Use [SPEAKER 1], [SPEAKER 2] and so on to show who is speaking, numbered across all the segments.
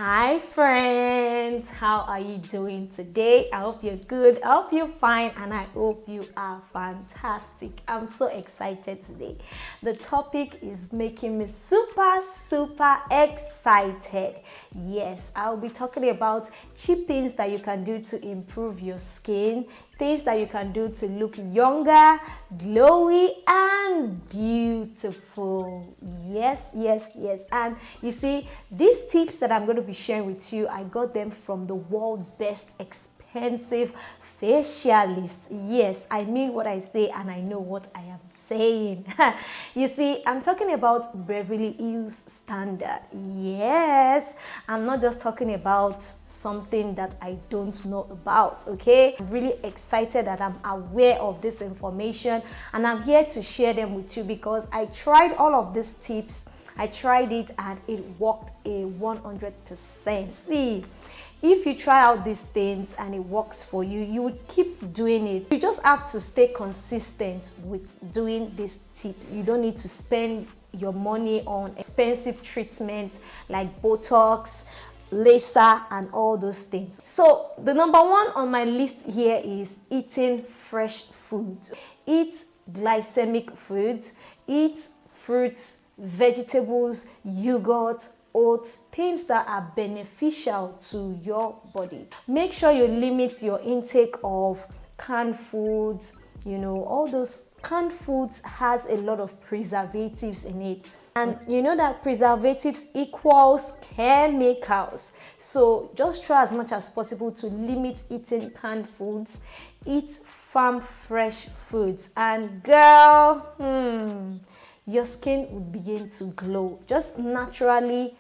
[SPEAKER 1] Hi friends, how are you doing today? I hope you're good, I hope you're fine, and I hope you are fantastic. I'm so excited today. The topic is making me super excited. Yes, I'll be talking about cheap things that you can do to improve your skin, things that you can do to look younger, glowy, and beautiful. Yes. And you see, these tips that I'm going to be sharing with you, I got them from the world's best expensive facialist. Yes, I mean what I say and I know what I am saying. You see, I'm talking about Beverly Hills Standard. Yes, I'm not just talking about something that I don't know about, okay? I'm really excited that I'm aware of this information and I'm here to share them with you because I tried all of these tips. I tried it and it worked a 100%. See, if you try out these things and it works for you, you would keep doing it. You just have to stay consistent with doing these tips. You don't need to spend your money on expensive treatments like Botox, laser, and all those things. So the number one on my list here is eating fresh food. Eat glycemic foods, eat fruits, vegetables, yogurt, oats, things that are beneficial to your body. Make sure you limit your intake of canned foods. You know, all those canned foods has a lot of preservatives in it, and you know that preservatives equals chemicals. So just try as much as possible to limit eating canned foods. Eat farm fresh foods, and girl, your skin will begin to glow. Just naturally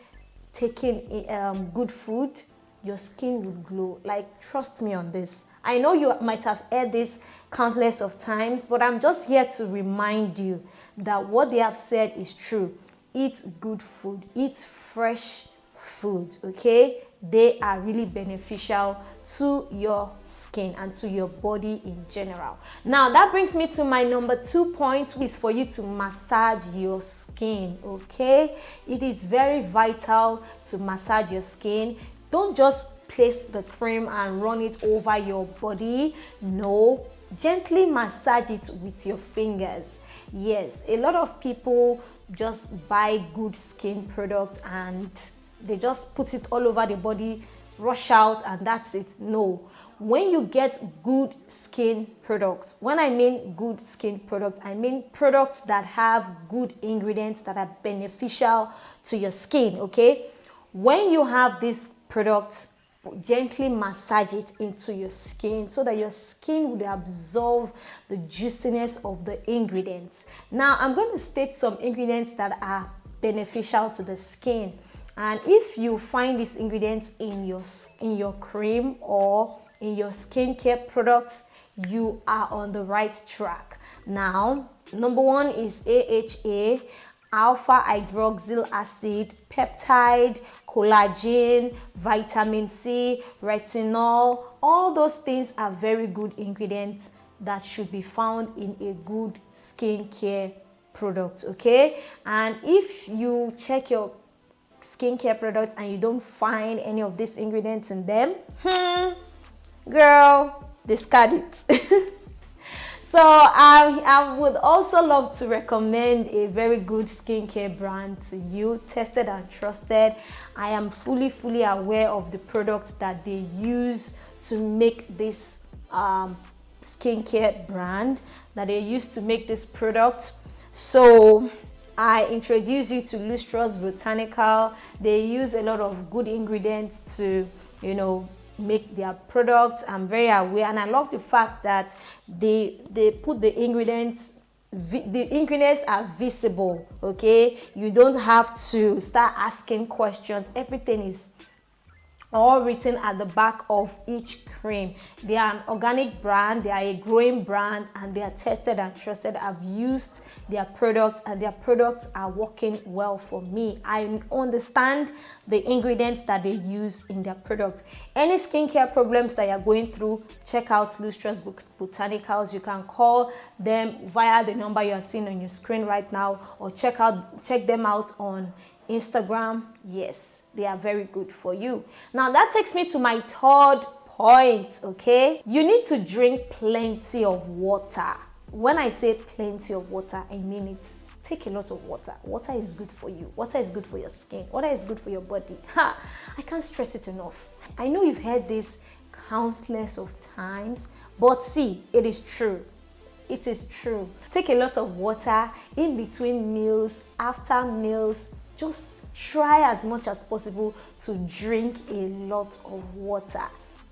[SPEAKER 1] taking good food, your skin will glow. Like, trust me on this. I know you might have heard this countless of times, but I'm just here to remind you that what they have said is true. Eat good food, eat fresh food, okay? They are really beneficial to your skin and to your body in general. Now that brings me to my number 2 point, which is for you to massage your skin, okay? It is very vital to massage your skin. Don't just place the cream and run it over your body. No, gently massage it with your fingers. Yes, a lot of people just buy good skin products and they just put it all over the body, rush out, and that's it. No. When you get good skin products, when I mean good skin products, I mean products that have good ingredients that are beneficial to your skin, okay? When you have this product, gently massage it into your skin so that your skin would absorb the juiciness of the ingredients. Now, I'm going to state some ingredients that are beneficial to the skin. And if you find these ingredients in your cream or in your skincare products, you are on the right track. Now, number one is AHA, alpha hydroxyl acid, peptide, collagen, vitamin C, retinol. All those things are very good ingredients that should be found in a good skincare product, okay? And if you check your skincare products and you don't find any of these ingredients in them, girl, discard it. So I would also love to recommend a very good skincare brand to you, tested and trusted. I am fully aware of the products that they use to make this skincare brand, that they use to make this product. So I introduce you to Lustrous Botanical. They use a lot of good ingredients to, you know, make their products. I'm very aware, and I love the fact that they put the ingredients are visible, okay? You don't have to start asking questions. Everything is all written at the back of each cream. They are an organic brand, they are a growing brand, and they are tested and trusted. I've used their products and their products are working well for me. I understand the ingredients that they use in their product. Any skincare problems that you're going through, check out Lustrous Botanicals. You can call them via the number you are seeing on your screen right now, or check them out on Instagram, yes, they are very good for you. Now that takes me to my third point, okay? You need to drink plenty of water. When I say plenty of water, I mean it. Take a lot of water. Water is good for you. Water is good for your skin. Water is good for your body. I can't stress it enough. I know you've heard this countless of times, but see, it is true. It is true. Take a lot of water in between meals, after meals. Just try as much as possible to drink a lot of water.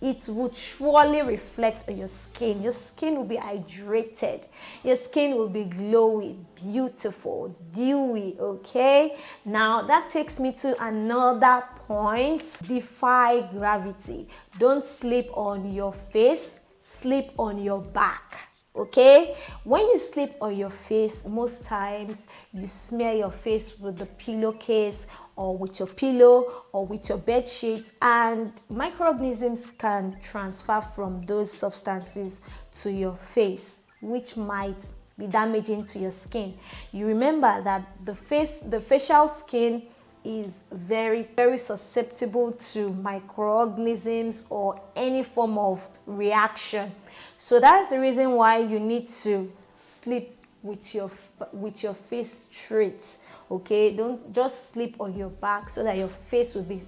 [SPEAKER 1] It would surely reflect on your skin. Your skin will be hydrated. Your skin will be glowy, beautiful, dewy, okay? Now, that takes me to another point. Defy gravity. Don't sleep on your face. Sleep on your back. Okay, when you sleep on your face, most times you smear your face with the pillowcase or with your pillow or with your bed sheet, and microorganisms can transfer from those substances to your face, which might be damaging to your skin. You remember that the facial skin is very, very susceptible to microorganisms or any form of reaction. So that's the reason why you need to sleep with your face straight. Okay, don't just sleep on your back so that your face will be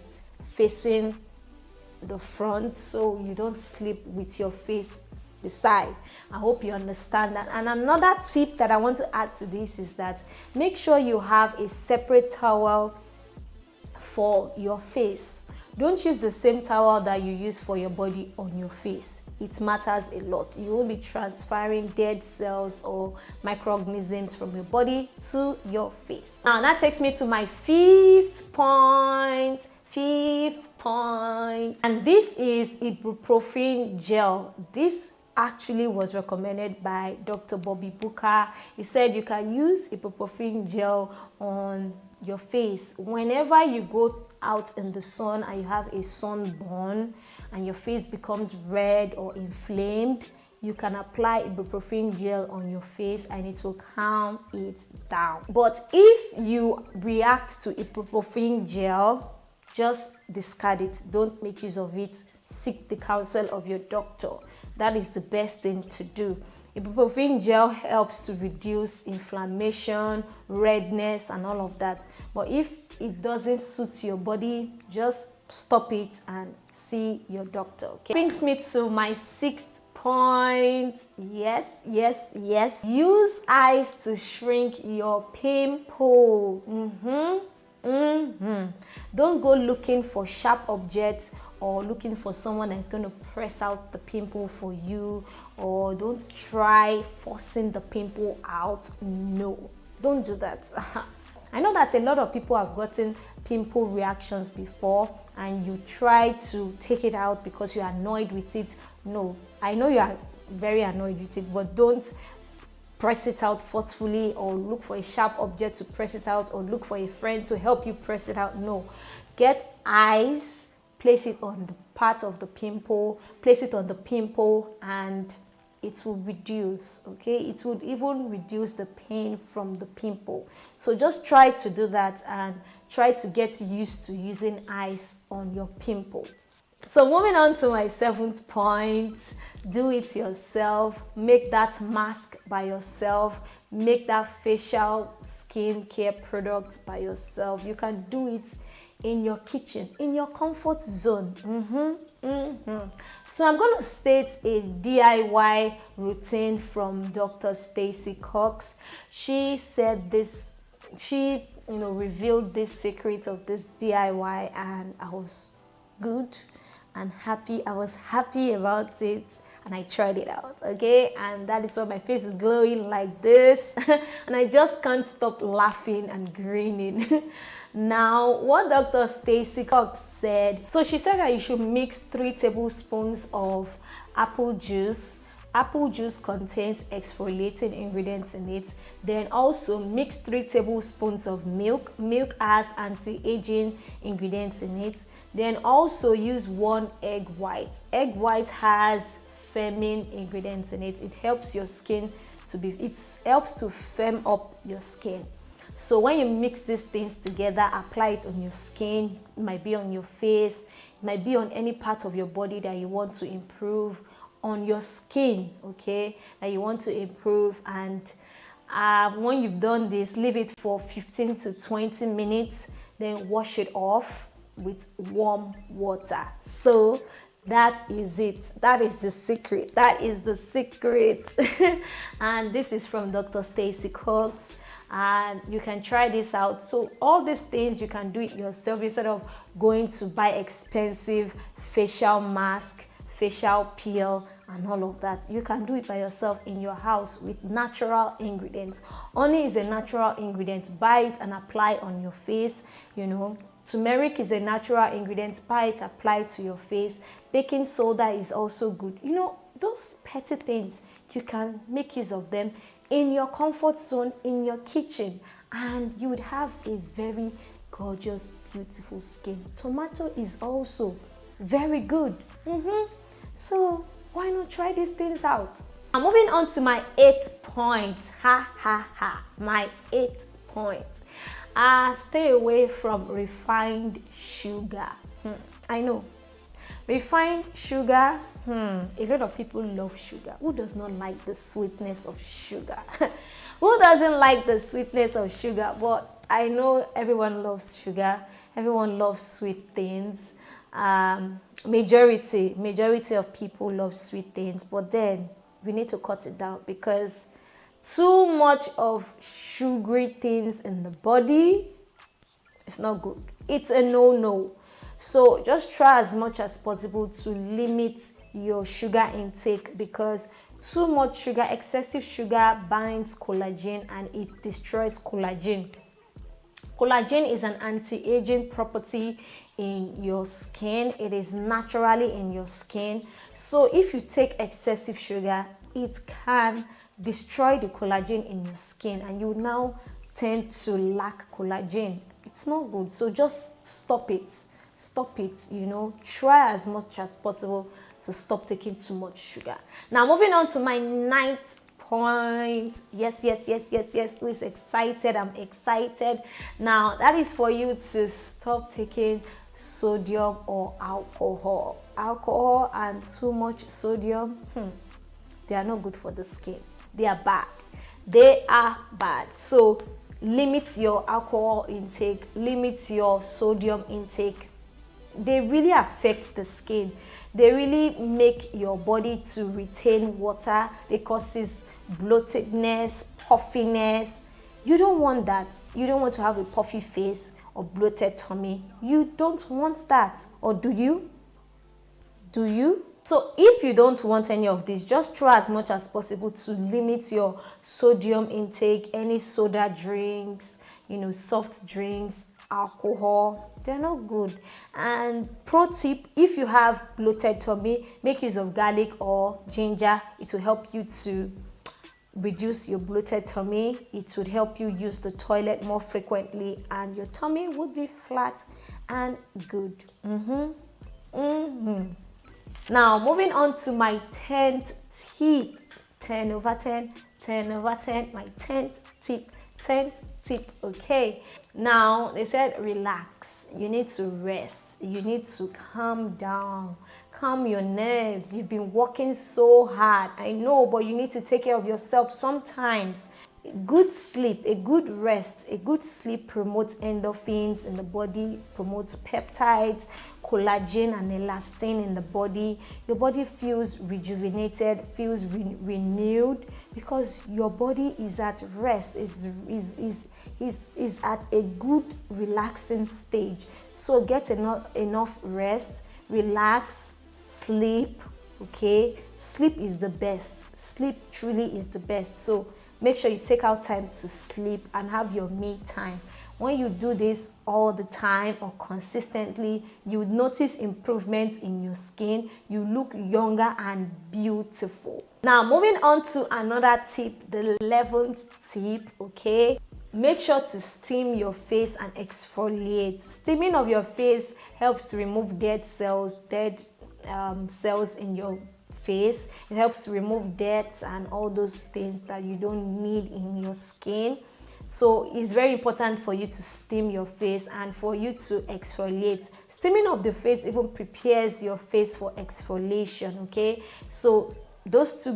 [SPEAKER 1] facing the front, so you don't sleep with your face the side. I hope you understand that. And another tip that I want to add to this is that make sure you have a separate towel for your face. Don't use the same towel that you use for your body on your face. It matters a lot. You will be transferring dead cells or microorganisms from your body to your face. Now that takes me to my fifth point. And this is ibuprofen gel. This actually was recommended by Dr. Bobby Booker. He said you can use ibuprofen gel on your face whenever you go out in the sun and you have a sunburn and your face becomes red or inflamed. You can apply ibuprofen gel on your face and it will calm it down. But if you react to ibuprofen gel, just discard it. Don't make use of it. Seek the counsel of your doctor. That is the best thing to do. Ibuprofen gel helps to reduce inflammation, redness, and all of that. But if it doesn't suit your body, just stop it and see your doctor. Okay? Brings me to my sixth point. Yes. Use ice to shrink your pimple. Don't go looking for sharp objects or looking for someone that's going to press out the pimple for you, or don't try forcing the pimple out. No, don't do that. I know that a lot of people have gotten pimple reactions before and you try to take it out because you're annoyed with it. No, I know you are very annoyed with it, but don't press it out forcefully or look for a sharp object to press it out or look for a friend to help you press it out. No, get ice, place it on the part of the pimple, place it on the pimple, and it will reduce. Okay, it would even reduce the pain from the pimple. So just try to do that and try to get used to using ice on your pimple. So moving on to my seventh point, do it yourself. Make that mask by yourself. Make that facial skincare product by yourself. You can do it in your kitchen, in your comfort zone. So I'm going to state a DIY routine from Dr. Stacy Cox. She said this, she revealed this secret of this DIY, and I was good and happy. I was happy about it and I tried it out, okay? And that is why my face is glowing like this and I just can't stop laughing and grinning. Now, what Dr. Stacy Cox said, so she said that you should mix 3 tablespoons of apple juice. Apple juice contains exfoliating ingredients in it. Then also mix 3 tablespoons of milk. Milk has anti-aging ingredients in it. Then also use 1 egg white. Egg white has firming ingredients in it. It helps your skin it helps to firm up your skin. So when you mix these things together, apply it on your skin. It might be on your face, it might be on any part of your body that you want to improve, on your skin, okay, that you want to improve. And when you've done this, leave it for 15 to 20 minutes, then wash it off with warm water. So that is it. That is the secret. That is the secret. And this is from Dr. Stacy Cox, and you can try this out. So all these things you can do it yourself instead of going to buy expensive facial mask, facial peel, and all of that. You can do it by yourself in your house with natural ingredients. Honey is a natural ingredient. Buy it and apply on your face. Turmeric is a natural ingredient. Buy it, apply it to your face. Baking soda is also good. Those petty things, you can make use of them in your comfort zone, in your kitchen, and you would have a very gorgeous, beautiful skin. Tomato is also very good. So why not try these things out? I'm moving on to my 8th point. My 8th point. Stay away from refined sugar. I know. Refined sugar, a lot of people love sugar. Who does not like the sweetness of sugar? Who doesn't like the sweetness of sugar? But I know everyone loves sugar. Everyone loves sweet things. Majority of people love sweet things, but then we need to cut it down, because too much of sugary things in the body is not good. It's a no. So just try as much as possible to limit your sugar intake, because too much sugar, excessive sugar, binds collagen and it destroys collagen. Collagen is an anti-aging property in your skin. It is naturally in your skin. So if you take excessive sugar, it can destroy the collagen in your skin, and you now tend to lack collagen. It's not good. So just stop it. Try as much as possible to stop taking too much sugar. Now moving on to my 9th point. Yes. Who is excited? I'm excited. Now that is for you to stop taking sodium or alcohol. Alcohol and too much sodium, they are not good for the skin. They are bad. So limit your alcohol intake, limit your sodium intake. They really affect the skin. They really make your body to retain water. They causes bloatedness, puffiness. You don't want that. You don't want to have a puffy face or bloated tummy. You don't want that. Or do you? So if you don't want any of this, just try as much as possible to limit your sodium intake. Any soda drinks, soft drinks, alcohol, they're not good. And pro tip, if you have bloated tummy, make use of garlic or ginger. It will help you to reduce your bloated tummy. It would help you use the toilet more frequently, and your tummy would be flat and good. Now moving on to my 10th tip. 10 over 10, 10 over 10. My 10th tip. Okay, now they said relax. You need to rest. You need to calm down, calm your nerves. You've been working so hard, I know, but you need to take care of yourself sometimes. Good sleep, a good rest, a good sleep promotes endorphins in the body, promotes peptides, collagen and elastin in the body. Your body feels rejuvenated, feels renewed, because your body is at rest, is at a good relaxing stage. So get enough rest, relax, sleep. Okay, sleep is the best. Sleep truly is the best. So make sure you take out time to sleep and have your me time. When you do this all the time or consistently, you would notice improvements in your skin. You look younger and beautiful. Now, moving on to another tip, the 11th tip, okay? Make sure to steam your face and exfoliate. Steaming of your face helps to remove dead cells in your face. It helps to remove dirt and all those things that you don't need in your skin. So it's very important for you to steam your face and for you to exfoliate. Steaming of the face even prepares your face for exfoliation, okay? So those two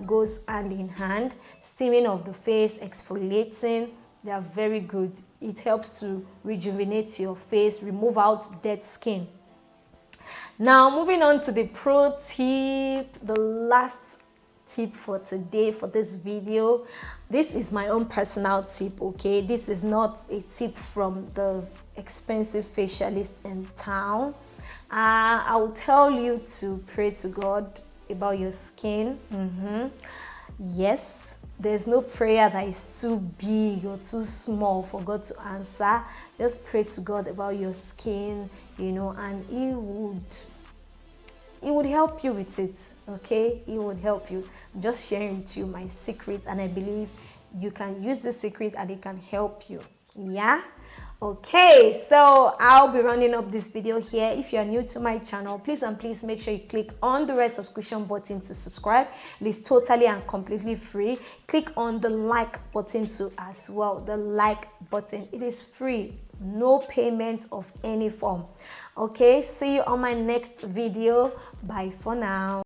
[SPEAKER 1] goes hand in hand. Steaming of the face, exfoliating, they are very good. It helps to rejuvenate your face, remove out dead skin. Now moving on to the pro tip, the last tip for today, for this video. This is my own personal tip, okay? This is not a tip from the expensive facialist in town. I will tell you to pray to God about your skin. Yes, there's no prayer that is too big or too small for God to answer. Just pray to God about your skin, and He would help you with it, okay? He would help you. I'm just sharing with you my secret, and I believe you can use the secret and it can help you. Yeah? Okay, so I'll be rounding up this video here. If you are new to my channel, please make sure you click on the red subscription button to subscribe. It is totally and completely free. Click on the like button too as well. The like button, it is free. No payment of any form. Okay, see you on my next video. Bye for now.